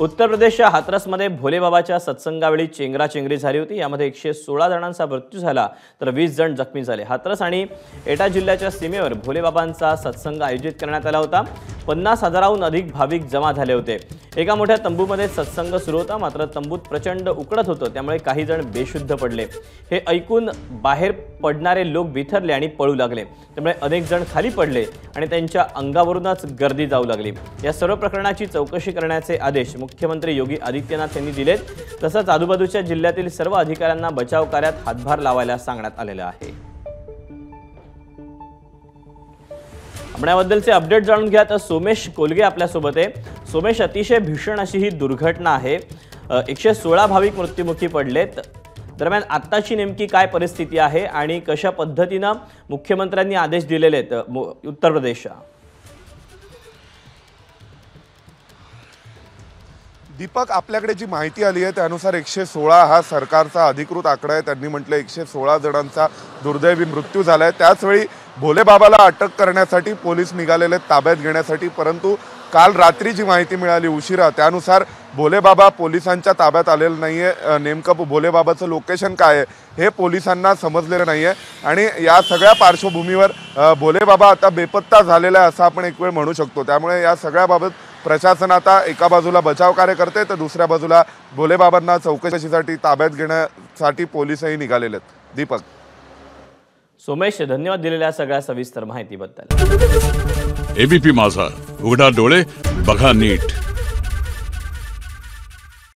उत्तर प्रदेशच्या हाथरसमध्ये भोलेबाबाच्या सत्संगावेळी चेंगराचेंगरी झाली होती। यामध्ये 116 जणांचा मृत्यू झाला तर 20 जण जखमी झाले। हाथरस आणि एटा जिल्ह्याच्या सीमेवर भोलेबाबांचा सत्संग आयोजित करण्यात आला होता। 50,000हून अधिक भाविक जमा झाले होते। एका मोठ्या तंबूमध्ये सत्संग सुरू होता, मात्र तंबूत प्रचंड उकडत होतं, त्यामुळे काही जण बेशुद्ध पडले। हे ऐकून बाहेर पडणारे लोक बिथरले आणि पळू लागले, त्यामुळे अनेक जण खाली पडले आणि त्यांच्या अंगावरूनच गर्दी जाऊ लागली। या सर्व प्रकरणाची चौकशी करण्याचे आदेश मुख्यमंत्री योगी आदित्यनाथ यांनी दिलेत। तसंच आजूबाजूच्या जिल्ह्यातील सर्व अधिकाऱ्यांना बचाव कार्यात हातभार लावायला सांगण्यात आलेलं आहे। आपण याबद्दलचे अपडेट जाणून घ्या तर सोमेश कोलगे आपल्या सोबत आहे। सोमेश, अतिशय भीषण अशी ही दुर्घटना आहे। 116 भाविक मृत्युमुखी पडलेत। दरम्यान आत्ताची नेमकी काय परिस्थिती आहे आणि कशा पद्धतीने मुख्यमंत्र्यांनी आदेश दिलेले आहेत उत्तर प्रदेशच्या? दीपक, आपल्याकडे जी माहिती आली आहे त्यानुसार 116 हा सरकारचा अधिकृत आकडा आहे। त्यांनी म्हटलं 116 जणांचा दुर्दैवी मृत्यू झाला आहे। त्याचवेळी भोलेबाबाला अटक करण्यासाठी पोलीस निघालेले ताब्यात घेण्यासाठी, परंतु काल रात्री जी माहिती मिळाली उशिरा, त्यानुसार भोलेबाबा पोलिसांच्या ताब्यात आलेलं नाही आहे। नेमकं भोलेबाबाचं लोकेशन काय आहे हे पोलिसांना समजलेलं नाही आहे आणि या सगळ्या पार्श्वभूमीवर भोलेबाबा आता बेपत्ता झालेला आहे असं आपण एक वेळ म्हणू शकतो। त्यामुळे या सगळ्याबाबत प्रशासन आता एका बाजूला बचाव कार्य करते तर दुसऱ्या बाजूला भोलेबाबांना चौकशीसाठी ताब्यात घेण्यासाठी पोलीसही निघालेले आहेत। दीपक, सोमेश, धन्यवाद दिलेल्या सगळ्या सविस्तर माहितीबद्दल। एबीपी माझा, उघडा डोळे बघा नीट।